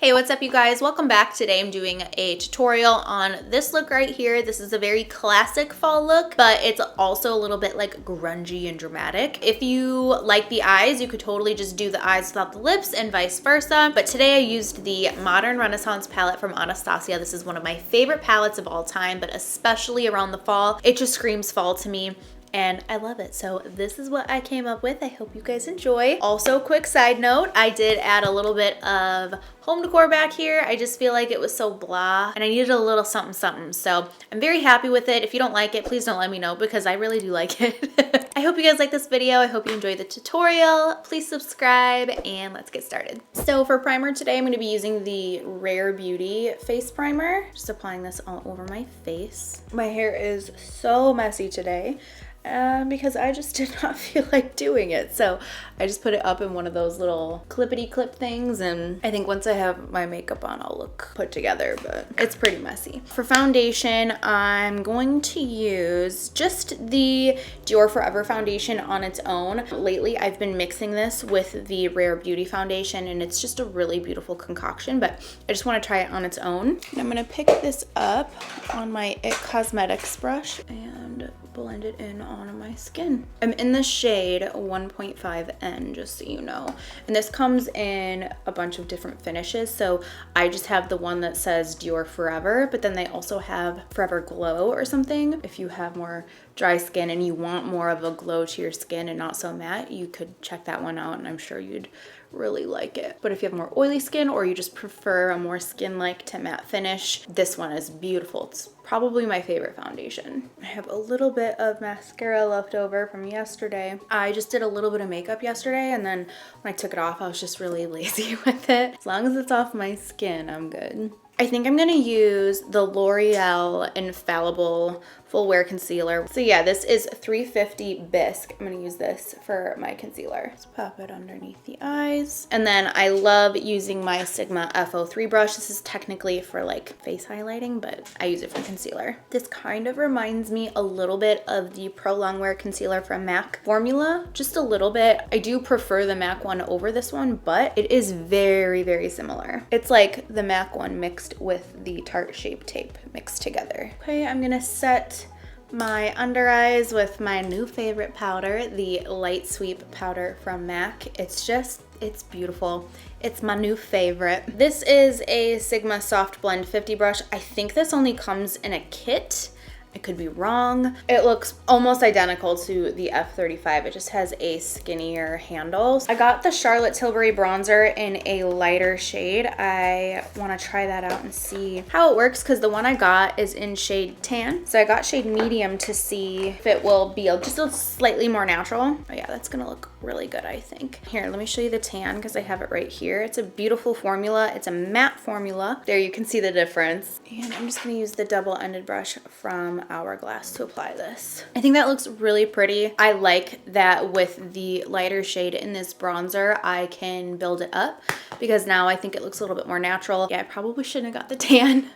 Hey, what's up you guys? Welcome back. Today I'm doing a tutorial on this look right here. This is a very classic fall look, but it's also a little bit like grungy and dramatic. If you like the eyes, you could totally just do the eyes without the lips and vice versa. But today I used the Modern Renaissance palette from Anastasia. This is one of my favorite palettes of all time, but especially around the fall. It just screams fall to me, and I love it. So this is what I came up with. I hope you guys enjoy. Also, quick side note, I did add a little bit of home decor back here. I just feel like it was so blah and I needed a little something something. So I'm very happy with it. If you don't like it, please don't let me know because I really do like it. I hope you guys like this video. I hope you enjoyed the tutorial. Please subscribe and let's get started. So for primer today, I'm going to be using the Rare Beauty face primer. Just applying this all over my face. My hair is so messy today. Because I just did not feel like doing it. So I just put it up in one of those little clippity clip things, and I think once I have my makeup on, I'll look put together, but it's pretty messy. For foundation, I'm going to use just the Dior Forever foundation on its own. Lately, I've been mixing this with the Rare Beauty foundation, and it's just a really beautiful concoction, but I just want to try it on its own. And I'm gonna pick this up on my IT Cosmetics brush and blend it in on my skin. I'm in the shade 1.5N, just so you know. And this comes in a bunch of different finishes. So I just have the one that says Dior Forever, but then they also have Forever Glow or something. If you have more dry skin and you want more of a glow to your skin and not so matte, you could check that one out and I'm sure you'd really like it. But if you have more oily skin or you just prefer a more skin-like to matte finish, this one is beautiful. It's probably my favorite foundation. I have a little bit of mascara left over from yesterday. I just did a little bit of makeup yesterday, and then when I took it off, I was just really lazy with it. As long as it's off my skin, I'm good. I think I'm gonna use the L'Oreal Infallible Full Wear Concealer. So yeah, this is 350 Bisque. I'm gonna use this for my concealer. Just pop it underneath the eyes. And then I love using my Sigma F03 brush. This is technically for like face highlighting, but I use it for concealer. This kind of reminds me a little bit of the Pro Longwear Concealer from MAC formula, just a little bit. I do prefer the MAC one over this one, but it is very, very similar. It's like the MAC one mixed with the Tarte Shape Tape mixed together. Okay, I'm gonna set my under eyes with my new favorite powder, the Light Sweep powder from MAC. It's beautiful. It's my new favorite. This is a Sigma Soft Blend 50 brush. I think this only comes in a kit. I could be wrong. It looks almost identical to the F35. It just has a skinnier handle. I got the Charlotte Tilbury bronzer in a lighter shade. I want to try that out and see how it works because the one I got is in shade tan. So I got shade medium to see if it will be just a slightly more natural. Oh yeah, that's gonna look really good, I think. Here, let me show you the tan because I have it right here. It's a beautiful formula. It's a matte formula. There, you can see the difference. And I'm just gonna use the double-ended brush from Hourglass to apply this. I think that looks really pretty. I like that with the lighter shade in this bronzer, I can build it up because now I think it looks a little bit more natural. Yeah, I probably shouldn't have got the tan.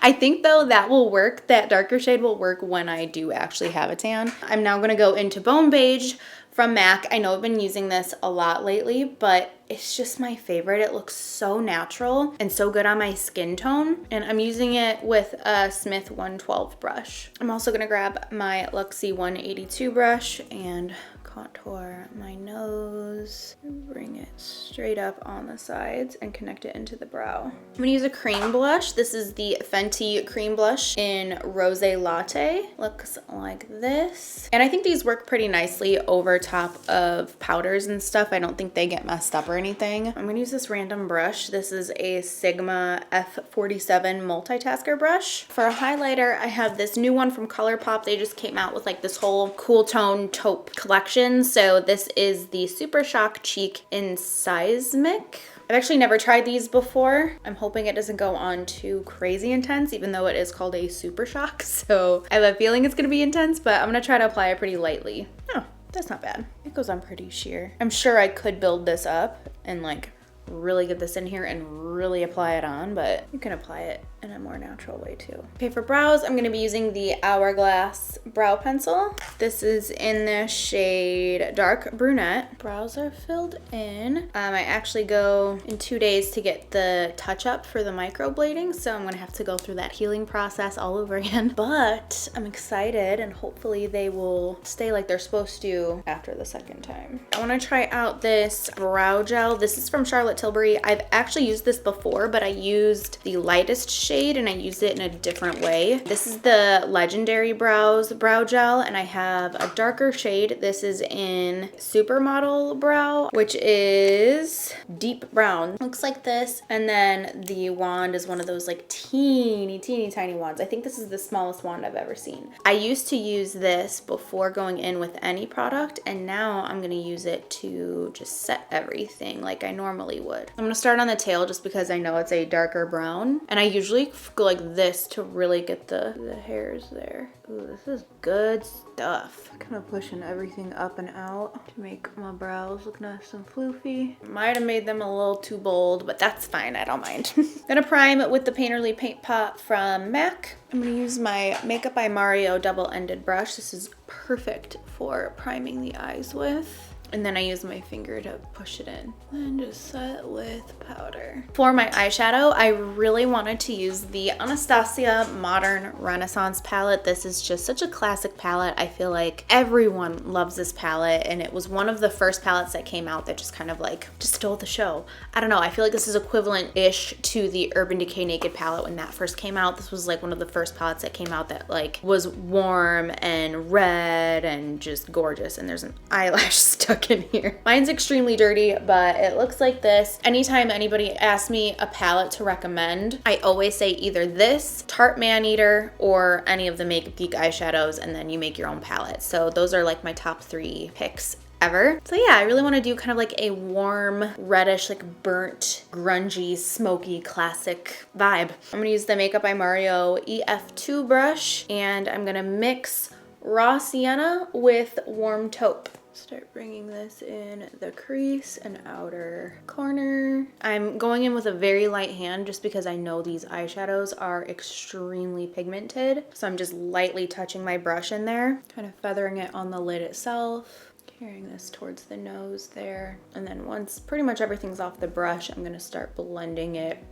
I think though that will work. That darker shade will work when I do actually have a tan. I'm now gonna go into Bone Beige from MAC. I know I've been using this a lot lately, but it's just my favorite. It looks so natural and so good on my skin tone. And I'm using it with a Smith 112 brush. I'm also gonna grab my Luxie 182 brush and contour my nose, bring it straight up on the sides and connect it into the brow. I'm gonna use a cream blush. This is the Fenty cream blush in Rose Latte. Looks like this. And I think these work pretty nicely over top of powders and stuff. I don't think they get messed up or anything. I'm gonna use this random brush. This is a Sigma F47 multitasker brush. For a highlighter, I have this new one from ColourPop. They just came out with like this whole cool tone taupe collection. So this is the Super Shock Cheek in Seismic. I've actually never tried these before. I'm hoping it doesn't go on too crazy intense, even though it is called a Super Shock. So I have a feeling it's gonna be intense, but I'm gonna try to apply it pretty lightly. Oh, that's not bad. It goes on pretty sheer. I'm sure I could build this up and like really get this in here and really apply it on, but you can apply it in a more natural way too. Okay, for brows, I'm gonna be using the Hourglass brow pencil. This is in the shade Dark Brunette. Brows are filled in. I actually go in 2 days to get the touch-up for the microblading, so I'm gonna have to go through that healing process all over again. But I'm excited, and hopefully they will stay like they're supposed to after the second time. I wanna try out this brow gel. This is from Charlotte Tilbury. I've actually used this before, but I used the lightest shade and I used it in a different way. This is the Legendary Brows brow gel, and I have a darker shade. This is in Supermodel Brow, which is deep brown. Looks like this. And then the wand is one of those like teeny tiny wands. I think this is the smallest wand I've ever seen. I used to use this before going in with any product, and now I'm gonna use it to just set everything like I normally would. I'm gonna start on the tail just because I know it's a darker brown, and I usually go like this to really get the hairs there. Ooh, this is good stuff. Kind of pushing everything up and out to make my brows look nice and floofy. Might have made them a little too bold, but that's fine, I don't mind. Gonna prime with the Painterly Paint Pot from MAC. I'm gonna use my Makeup by Mario double-ended brush. This is perfect for priming the eyes with. And then I use my finger to push it in and just set with powder. For my eyeshadow, I really wanted to use the Anastasia Modern Renaissance palette. This is just such a classic palette. I feel like everyone loves this palette, and it was one of the first palettes that came out that just kind of like just stole the show. I don't know, I feel like this is equivalent-ish to the Urban Decay Naked palette when that first came out. This was like one of the first palettes that came out that like was warm and red and just gorgeous, and there's an eyelash stuck in here. Mine's extremely dirty, but it looks like this. Anytime anybody asks me a palette to recommend, I always say either this, Tarte Maneater, or any of the Makeup Geek eyeshadows, and then you make your own palette. So those are like my top 3 picks ever. So yeah, I really want to do kind of like a warm, reddish, like burnt, grungy, smoky, classic vibe. I'm gonna use the Makeup by Mario EF2 brush, and I'm gonna mix raw sienna with warm taupe. Start bringing this in the crease and outer corner. I'm going in with a very light hand just because I know these eyeshadows are extremely pigmented. So I'm just lightly touching my brush in there, kind of feathering it on the lid itself. Carrying this towards the nose there. And then once pretty much everything's off the brush, I'm gonna start blending it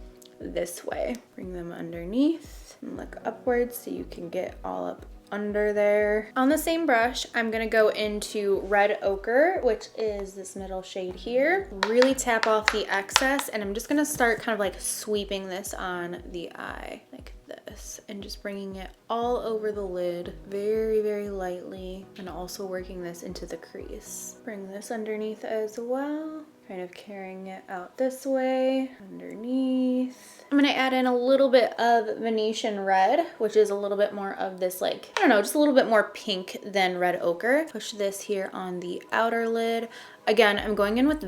this way. Bring them underneath and look upwards so you can get all up under there. On the same brush, I'm gonna go into Red Ochre, which is this middle shade here. Really tap off the excess, and I'm just gonna start kind of like sweeping this on the eye like this, and just bringing it all over the lid very lightly, and also working this into the crease. Bring this underneath as well, kind of carrying it out this way, underneath. I'm gonna add in a little bit of Venetian Red, which is a little bit more of this like, I don't know, just a little bit more pink than Red Ochre. Push this here on the outer lid. Again, I'm going in with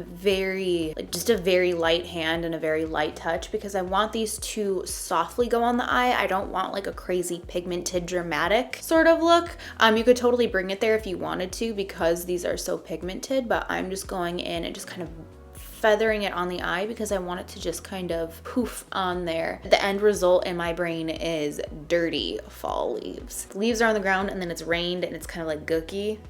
just a very light hand and a very light touch because I want these to softly go on the eye. I don't want like a crazy pigmented dramatic sort of look. You could totally bring it there if you wanted to because these are so pigmented, but I'm just going in and just kind of feathering it on the eye because I want it to just kind of poof on there. The end result in my brain is dirty fall leaves. Leaves are on the ground and then it's rained and it's kind of like gooky.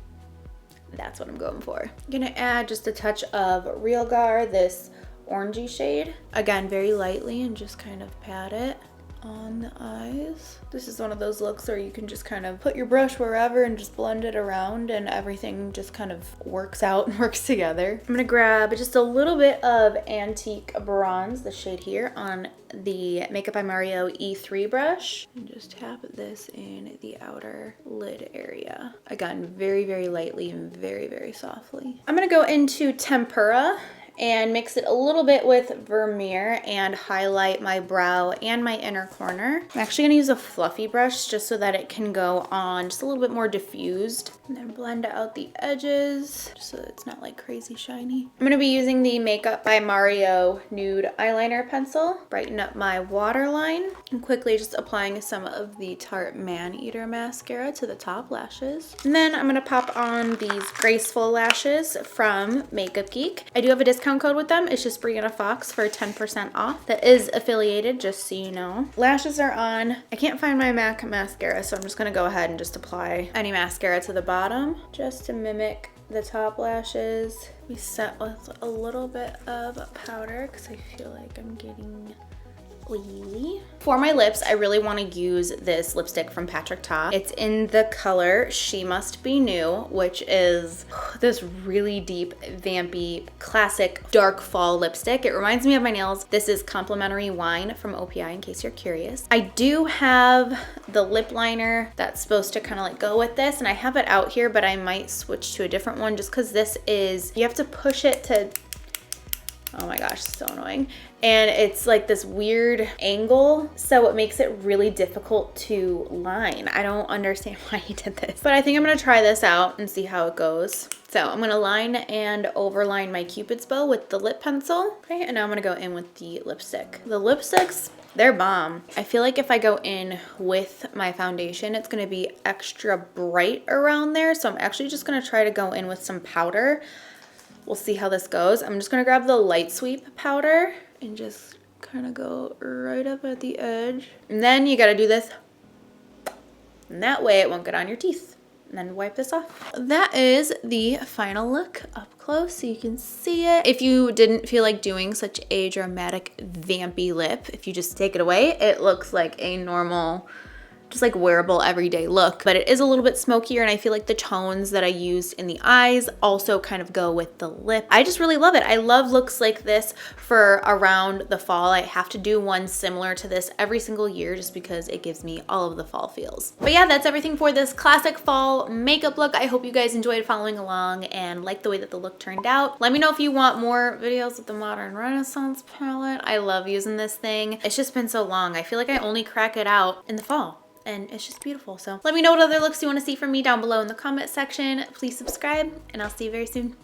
That's what I'm going for. I'm gonna add just a touch of Real Gar, this orangey shade. Again, very lightly, and just kind of pat it on the eyes. This is one of those looks where you can just kind of put your brush wherever and just blend it around and everything just kind of works out and works together. I'm gonna grab just a little bit of Antique Bronze, the shade here, on the Makeup by Mario E3 brush, and just tap this in the outer lid area. Again, very lightly and very softly. I'm gonna go into Tempera and mix it a little bit with Vermeer and highlight my brow and my inner corner. I'm actually gonna use a fluffy brush just so that it can go on just a little bit more diffused, and then blend out the edges just so that it's not like crazy shiny. I'm gonna be using the Makeup by Mario Nude Eyeliner Pencil, brighten up my waterline, and quickly just applying some of the Tarte Maneater mascara to the top lashes. And then I'm gonna pop on these graceful lashes from Makeup Geek. I do have a discount discount code with them. It's just Brianna Fox for 10% off. That is affiliated, just so you know. Lashes are on. I can't find my MAC mascara, so I'm just gonna go ahead and just apply any mascara to the bottom just to mimic the top lashes. We set with a little bit of powder because I feel like I'm getting oily. For my lips, I really want to use this lipstick from Patrick Ta. It's in the color She Must Be New, which is this really deep, vampy, classic dark fall lipstick. It reminds me of my nails. This is Complimentary Wine from OPI, in case you're curious. I do have the lip liner that's supposed to kind of like go with this, and I have it out here, but I might switch to a different one just because this is, you have to push it to, oh my gosh, so annoying. And it's like this weird angle, so it makes it really difficult to line. I don't understand why he did this, but I think I'm gonna try this out and see how it goes. So I'm gonna line and overline my Cupid's bow with the lip pencil. Okay, and now I'm gonna go in with the lipstick. The lipsticks, they're bomb. I feel like if I go in with my foundation, it's gonna be extra bright around there. So I'm actually just gonna try to go in with some powder. We'll see how this goes. I'm just gonna grab the Light Sweep powder and just kind of go right up at the edge. And then you gotta do this. And that way it won't get on your teeth. And then wipe this off. That is the final look up close so you can see it. If you didn't feel like doing such a dramatic vampy lip, if you just take it away, it looks like a normal, just like wearable everyday look, but it is a little bit smokier, and I feel like the tones that I used in the eyes also kind of go with the lip. I just really love it. I love looks like this for around the fall. I have to do one similar to this every single year just because it gives me all of the fall feels. But yeah, that's everything for this classic fall makeup look. I hope you guys enjoyed following along and liked the way that the look turned out. Let me know if you want more videos with the Modern Renaissance palette. I love using this thing. It's just been so long. I feel like I only crack it out in the fall, and it's just beautiful. So let me know what other looks you want to see from me down below in the comment section. Please subscribe, and I'll see you very soon.